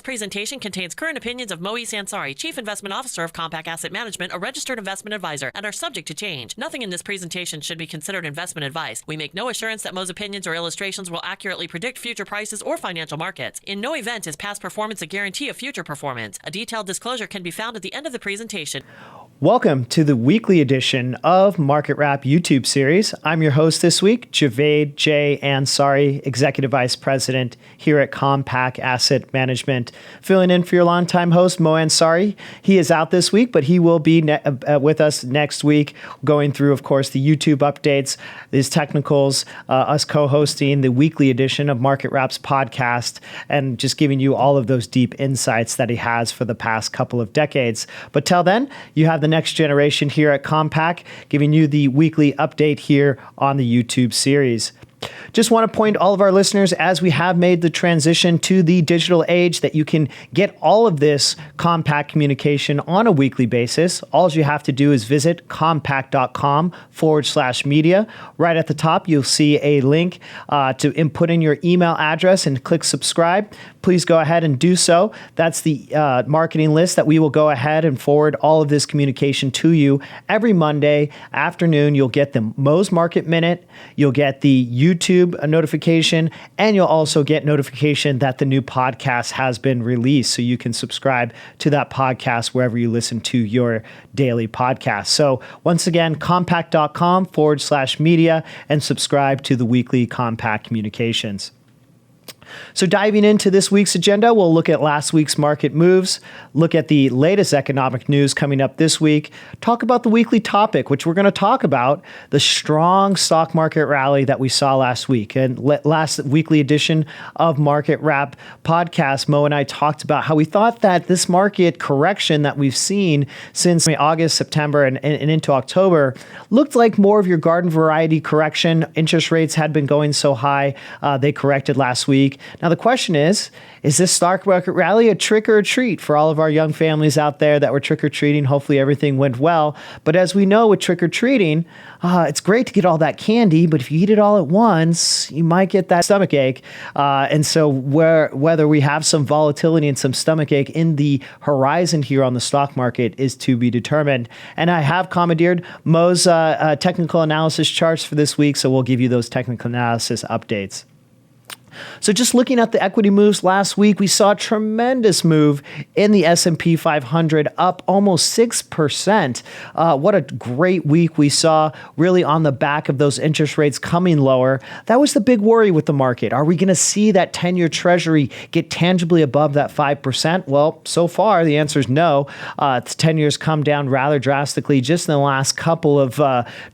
presentation contains current opinions of Moe's Ansari, Chief Investment Officer of Compak Asset Management, a registered investment advisor, and are subject to change. Nothing in this presentation should be considered investment advice. We make no assurance that Moe's opinions or illustrations will accurately predict future prices or financial markets. In no event is past performance a guarantee of future performance. A detailed disclosure can be found at the end of the presentation. Welcome to the weekly edition of Market Wrap YouTube series. I'm your host this week, Javaid J. Ansari, Executive Vice President here at Compak Asset Management, filling in for your longtime host, Mo Ansari. He is out this week, but he will be with us next week, going through, of course, the YouTube updates, these technicals, us co-hosting the weekly edition of Market Wrap's podcast, and just giving you all of those deep insights that he has for the past couple of decades. But till then, you have the next generation here at Compak, giving you the weekly update here on the YouTube series. Just want to point all of our listeners, as we have made the transition to the digital age, that you can get all of this Compak communication on a weekly basis. All you have to do is visit compak.com/media. Right at the top, you'll see a link to input in your email address and click subscribe. Please go ahead and do so. That's the marketing list that we will go ahead and forward all of this communication to you every Monday afternoon. You'll get the Moe's Market Minute. You'll get the YouTube notification, and you'll also get notification that the new podcast has been released. So you can subscribe to that podcast wherever you listen to your daily podcast. So once again, compak.com/media, and subscribe to the weekly Compak communications. So diving into this week's agenda, we'll look at last week's market moves, look at the latest economic news coming up this week, talk about the weekly topic, which we're going to talk about the strong stock market rally that we saw last week. And last weekly edition of Market Wrap podcast, Mo and I talked about how we thought that this market correction that we've seen since August, September, and into October looked like more of your garden variety correction. Interest rates had been going so high, they corrected last week. Now, the question is this stock market rally a trick or a treat for all of our young families out there that were trick-or-treating? Hopefully everything went well. But as we know with trick-or-treating, it's great to get all that candy, but if you eat it all at once, you might get that stomach ache. And so whether we have some volatility and some stomach ache in the horizon here on the stock market is to be determined. And I have commandeered Mo's technical analysis charts for this week, so we'll give you those technical analysis updates. So just looking at the equity moves last week, we saw a tremendous move in the S&P 500, up almost 6%. What a great week we saw, really on the back of those interest rates coming lower. That was the big worry with the market. Are we going to see that 10-year Treasury get tangibly above that 5%? Well, so far, the answer is no. It's 10 years come down rather drastically just in the last couple of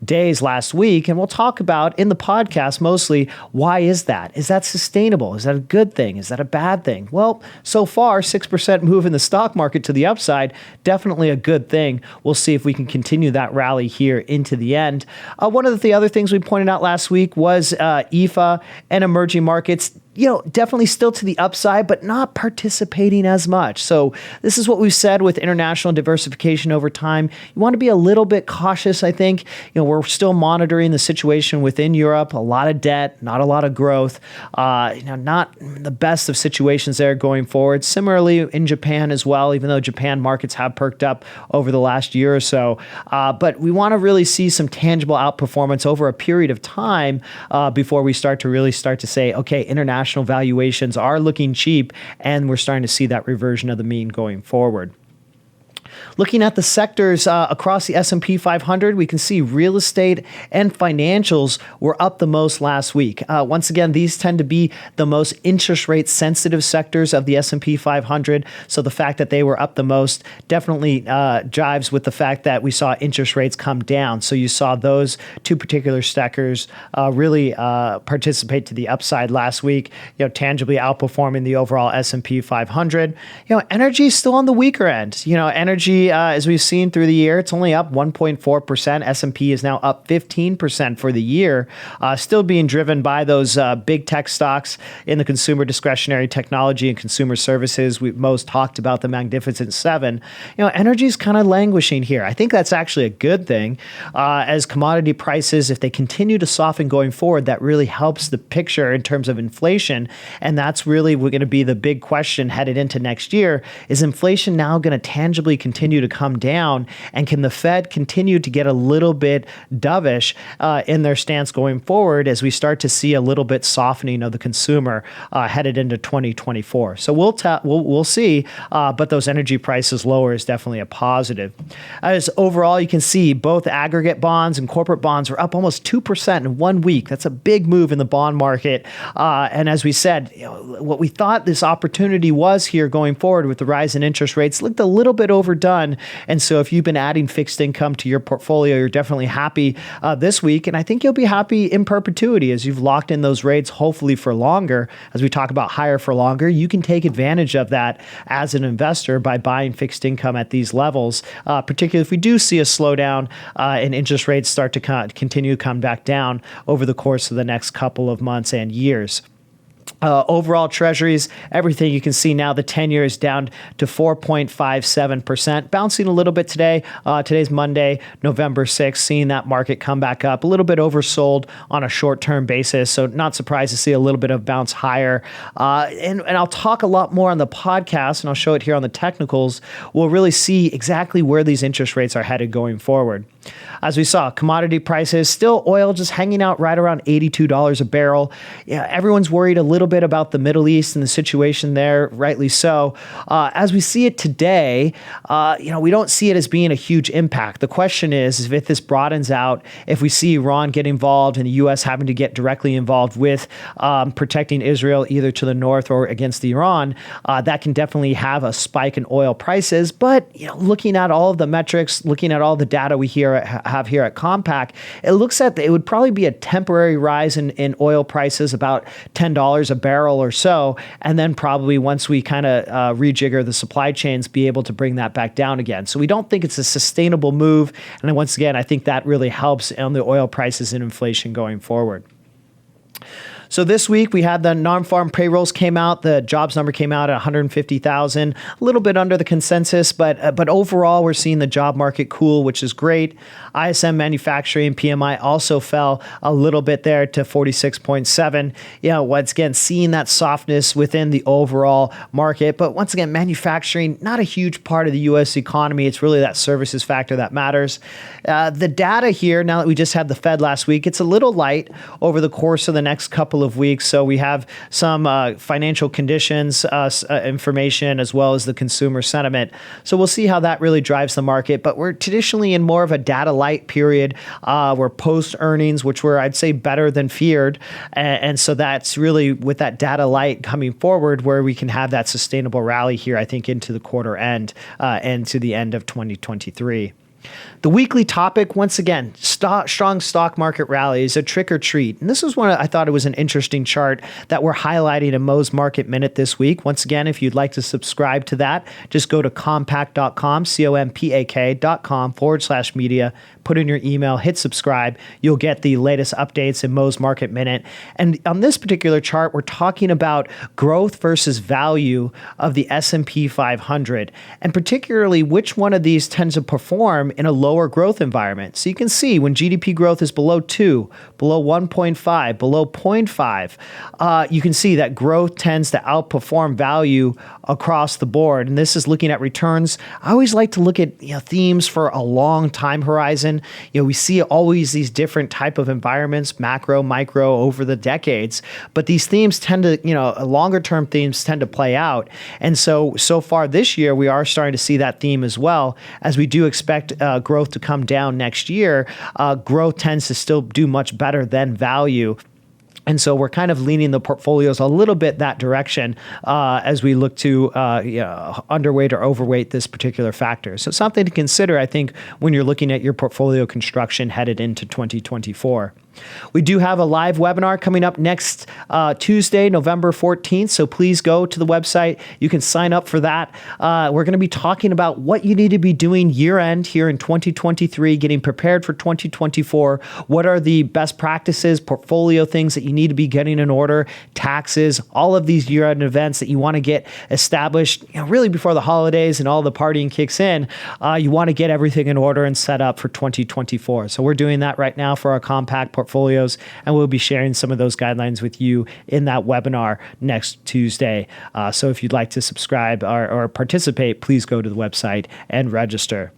days last week. And we'll talk about in the podcast mostly, why is that? Is that sustainable? Is that a good thing? Is that a bad thing? Well, so far, 6% move in the stock market to the upside, definitely a good thing. We'll see if we can continue that rally here into the end. One of the other things we pointed out last week was EFA and emerging markets. Definitely still to the upside, but not participating as much. So this is what we've said with international diversification over time. You want to be a little bit cautious, I think. We're still monitoring the situation within Europe, a lot of debt, not a lot of growth, not the best of situations there going forward. Similarly in Japan as well, even though Japan markets have perked up over the last year or so. But we want to really see some tangible outperformance over a period of time before we start to say, okay, international valuations are looking cheap, and we're starting to see that reversion of the mean going forward. Looking at the sectors across the S&P 500, we can see real estate and financials were up the most last week. Once again, these tend to be the most interest rate sensitive sectors of the S&P 500. So the fact that they were up the most definitely jives with the fact that we saw interest rates come down. So you saw those two particular sectors really participate to the upside last week, tangibly outperforming the overall S&P 500. Energy is still on the weaker end. Energy energy, as we've seen through the year, it's only up 1.4%. S&P is now up 15% for the year, still being driven by those big tech stocks in the consumer discretionary technology and consumer services. We've most talked about the Magnificent Seven. Energy is kind of languishing here. I think that's actually a good thing. As commodity prices, if they continue to soften going forward, that really helps the picture in terms of inflation. And that's really going to be the big question headed into next year. Is inflation now going to tangibly continue to come down? And can the Fed continue to get a little bit dovish in their stance going forward as we start to see a little bit softening of the consumer headed into 2024? So we'll see. But those energy prices lower is definitely a positive. As overall, you can see both aggregate bonds and corporate bonds were up almost 2% in 1 week. That's a big move in the bond market. And as we said, what we thought this opportunity was here going forward with the rise in interest rates looked a little bit overdone. And so if you've been adding fixed income to your portfolio, you're definitely happy this week. And I think you'll be happy in perpetuity as you've locked in those rates, hopefully for longer. As we talk about higher for longer, you can take advantage of that as an investor by buying fixed income at these levels, particularly if we do see a slowdown and interest rates start to continue to come back down over the course of the next couple of months and years. Overall treasuries, everything you can see now, the 10-year is down to 4.57%, bouncing a little bit today. Today's Monday, November 6th, seeing that market come back up, a little bit oversold on a short-term basis. So not surprised to see a little bit of bounce higher. And I'll talk a lot more on the podcast, and I'll show it here on the technicals. We'll really see exactly where these interest rates are headed going forward. As we saw, commodity prices, still oil just hanging out right around $82 a barrel. Everyone's worried a little bit about the Middle East and the situation there, rightly so. As we see it today, we don't see it as being a huge impact. The question is if this broadens out, if we see Iran get involved and the U.S. having to get directly involved with protecting Israel either to the north or against Iran, that can definitely have a spike in oil prices. But looking at all of the metrics, looking at all the data we have here at Compak, it looks at it would probably be a temporary rise in oil prices, about $10 a barrel or so, and then probably once we kind of rejigger the supply chains, be able to bring that back down again. So we don't think it's a sustainable move. And then once again, I think that really helps on the oil prices and inflation going forward. So this week we had the non-farm payrolls came out. The jobs number came out at 150,000, a little bit under the consensus, but overall we're seeing the job market cool, which is great. ISM manufacturing PMI also fell a little bit there to 46.7. Once again, seeing that softness within the overall market. But once again, manufacturing, not a huge part of the U.S. economy. It's really that services factor that matters. The data here, now that we just had the Fed last week, it's a little light over the course of the next couple of weeks. So we have some financial conditions information as well as the consumer sentiment. So we'll see how that really drives the market. But we're traditionally in more of a data light period. We're post earnings, which were, I'd say, better than feared. And so that's really with that data light coming forward where we can have that sustainable rally here, I think, into the quarter end and to the end of 2023. The weekly topic, once again, strong stock market rallies, a trick or treat. And this was one, I thought it was an interesting chart that we're highlighting in Mo's Market Minute this week. Once again, if you'd like to subscribe to that, just go to compak.com, compak.com/media, put in your email, hit subscribe. You'll get the latest updates in Mo's Market Minute. And on this particular chart, we're talking about growth versus value of the S&P 500, and particularly which one of these tends to perform in a lower growth environment. So you can see when GDP growth is below 2, below 1.5, below 0.5, you can see that growth tends to outperform value across the board. And this is looking at returns. I always like to look at themes for a long time horizon. We see always these different type of environments, macro, micro, over the decades. But these themes tend to, longer term themes tend to play out. And so far this year, we are starting to see that theme as well, as we do expect growth to come down next year. Growth tends to still do much better than value. And so we're kind of leaning the portfolios a little bit that direction as we look to underweight or overweight this particular factor. So something to consider, I think, when you're looking at your portfolio construction headed into 2024. We do have a live webinar coming up next Tuesday, November 14th. So please go to the website. You can sign up for that. We're going to be talking about what you need to be doing year end here in 2023, getting prepared for 2024. What are the best practices, portfolio things that you need to be getting in order, taxes, all of these year end events that you want to get established, really before the holidays and all the partying kicks in. You want to get everything in order and set up for 2024. So we're doing that right now for our Compak portfolios, and we'll be sharing some of those guidelines with you in that webinar next Tuesday. So if you'd like to subscribe or participate, please go to the website and register.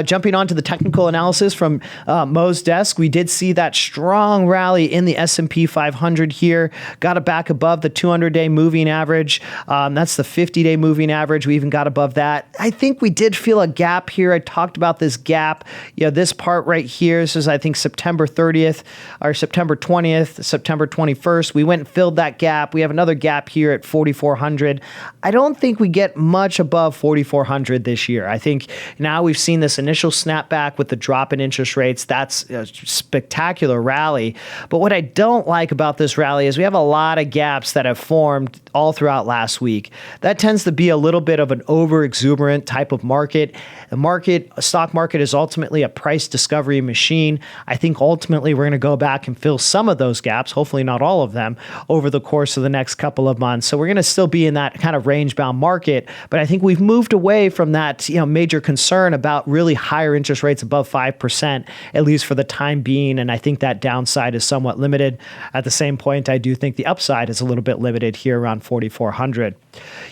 Jumping on to the technical analysis from Mo's desk, we did see that strong rally in the S&P 500 here. Got it back above the 200-day moving average. That's the 50-day moving average. We even got above that. I think we did feel a gap here. I talked about this gap. This part right here. This is, I think, September 30th or September 20th, September 21st. We went and filled that gap. We have another gap here at 4,400. I don't think we get much above 4,400 this year. I think now we've seen this initial snapback with the drop in interest rates. That's a spectacular rally. But what I don't like about this rally is we have a lot of gaps that have formed all throughout last week. That tends to be a little bit of an over-exuberant type of market. A stock market is ultimately a price discovery machine. I think ultimately we're going to go back and fill some of those gaps, hopefully not all of them, over the course of the next couple of months. So we're going to still be in that kind of range-bound market, but I think we've moved away from that major concern about really higher interest rates above 5%, at least for the time being. And I think that downside is somewhat limited. At the same point, I do think the upside is a little bit limited here around 4,400.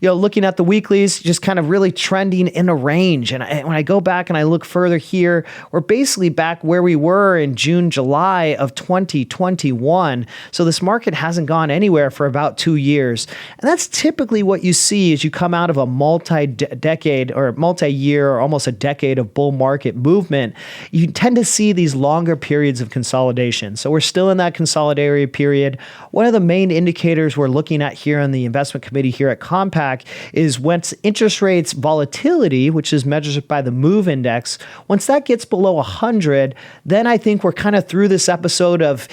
Looking at the weeklies, just kind of really trending in a range. And when I go back and I look further here, we're basically back where we were in June, July of 2021. So this market hasn't gone anywhere for about 2 years. And that's typically what you see as you come out of a multi-decade or multi-year or almost a decade of bull market movement. You tend to see these longer periods of consolidation. So we're still in that consolidatory period. One of the main indicators we're looking at here on the investment committee here at Compak is once interest rates volatility, which is measured by the MOVE index, once that gets below 100, then I think we're kind of through this episode of,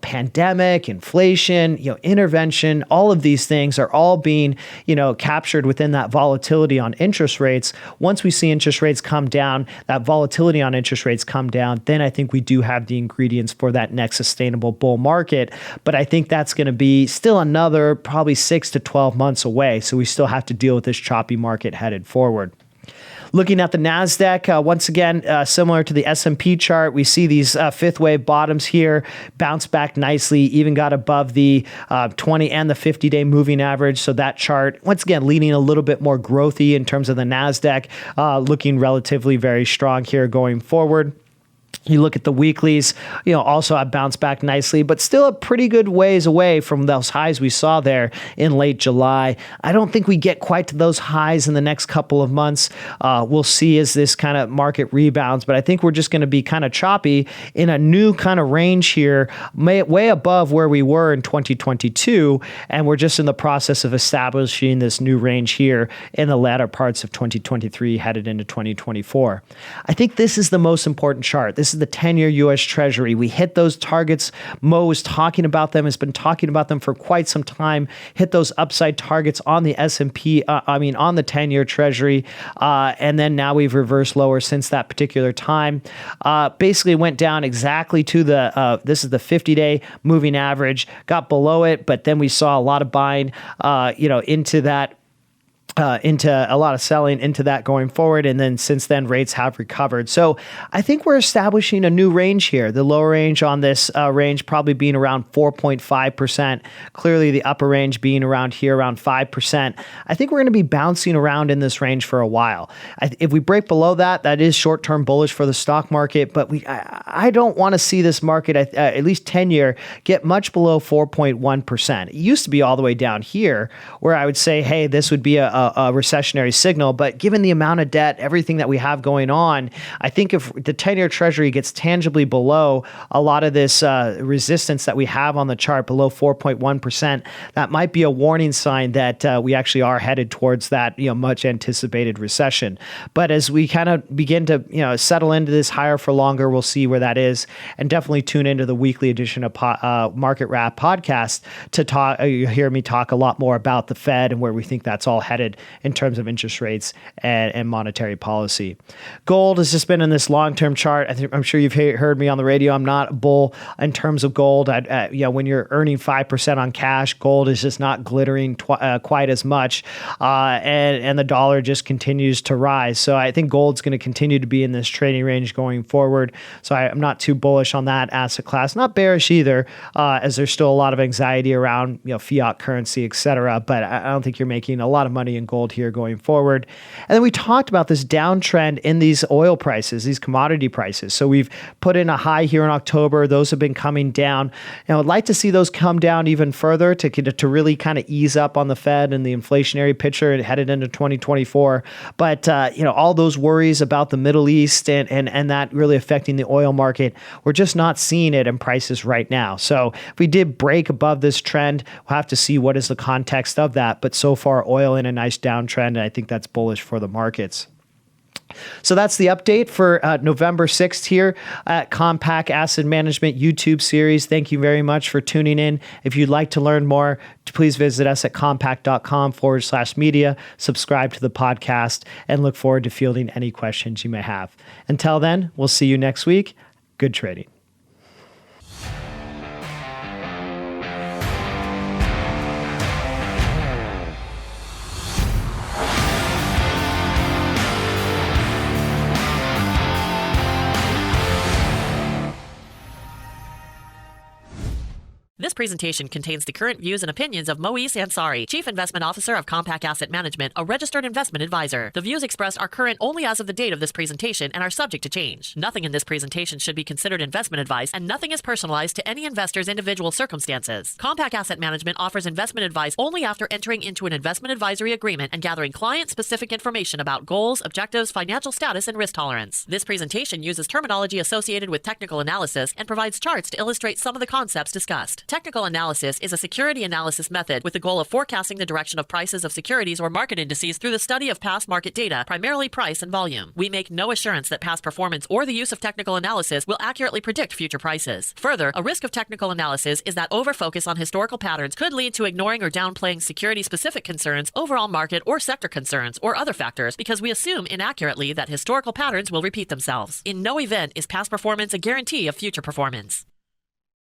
pandemic, inflation, intervention. All of these things are all being, captured within that volatility on interest rates. Once we see interest rates come down, that volatility on interest rates come down, then I think we do have the ingredients for that next sustainable bull market. But I think that's going to be still another probably 6 to 12 months away. So we still have to deal with this choppy market headed forward. Looking at the NASDAQ, once again, similar to the S&P chart, we see these fifth wave bottoms here, bounce back nicely, even got above the 20 and the 50-day moving average. So that chart, once again, leaning a little bit more growthy in terms of the NASDAQ, looking relatively very strong here going forward. You look at the weeklies, also have bounced back nicely, but still a pretty good ways away from those highs we saw there in late July. I don't think we get quite to those highs in the next couple of months. We'll see as this kind of market rebounds, but I think we're just going to be kind of choppy in a new kind of range here, way above where we were in 2022. And we're just in the process of establishing this new range here in the latter parts of 2023, headed into 2024. I think this is the most important chart. This is the 10-year U.S. Treasury. We hit those targets. Mo was talking about them, has been talking about them for quite some time. Hit those upside targets on the S&P, on the 10-year Treasury. And then now we've reversed lower since that particular time. Basically went down exactly to this is the 50-day moving average, got below it, but then we saw a lot of buying, into that. Into a lot of selling into that going forward. And then since then, rates have recovered. So I think we're establishing a new range here. The lower range on this range probably being around 4.5%. Clearly the upper range being around here, around 5%. I think we're going to be bouncing around in this range for a while. If we break below that, that is short-term bullish for the stock market. But I don't want to see this market, at least 10-year, get much below 4.1%. It used to be all the way down here where I would say, hey, this would be a a recessionary signal. But given the amount of debt, everything that we have going on, I think if the 10-year Treasury gets tangibly below a lot of this resistance that we have on the chart, below 4.1%, that might be a warning sign that we actually are headed towards that much anticipated recession. But as we kind of begin to settle into this higher for longer, we'll see where that is, and definitely tune into the weekly edition of Market Wrap podcast to talk. You hear me talk a lot more about the Fed and where we think that's all headed in terms of interest rates and monetary policy. Gold has just been in this long-term chart. I'm sure you've heard me on the radio. I'm not a bull in terms of gold. When you're earning 5% on cash, gold is just not glittering quite as much, and the dollar just continues to rise. So I think gold's going to continue to be in this trading range going forward. So I'm not too bullish on that asset class. Not bearish either, as there's still a lot of anxiety around fiat currency, et cetera. But I don't think you're making a lot of money in gold here going forward. And then we talked about this downtrend in these oil prices, these commodity prices. So we've put in a high here in October. Those have been coming down. I'd like to see those come down even further to really kind of ease up on the Fed and the inflationary picture headed into 2024. But all those worries about the Middle East and that really affecting the oil market, we're just not seeing it in prices right now. So if we did break above this trend, we'll have to see what is the context of that. But so far, oil in a nice downtrend, and I think that's bullish for the markets. So that's the update for November 6th here at Compak Asset Management YouTube series. Thank you very much for tuning in. If you'd like to learn more, please visit us at compak.com/media, subscribe to the podcast, and look forward to fielding any questions you may have. Until then, we'll see you next week. Good trading. This presentation contains the current views and opinions of Moise Ansari, Chief Investment Officer of Compak Asset Management, a registered investment advisor. The views expressed are current only as of the date of this presentation and are subject to change. Nothing in this presentation should be considered investment advice, and nothing is personalized to any investor's individual circumstances. Compak Asset Management offers investment advice only after entering into an investment advisory agreement and gathering client-specific information about goals, objectives, financial status, and risk tolerance. This presentation uses terminology associated with technical analysis and provides charts to illustrate some of the concepts discussed. Technical analysis is a security analysis method with the goal of forecasting the direction of prices of securities or market indices through the study of past market data, primarily price and volume. We make no assurance that past performance or the use of technical analysis will accurately predict future prices. Further, a risk of technical analysis is that overfocus on historical patterns could lead to ignoring or downplaying security-specific concerns, overall market or sector concerns, or other factors because we assume inaccurately that historical patterns will repeat themselves. In no event is past performance a guarantee of future performance.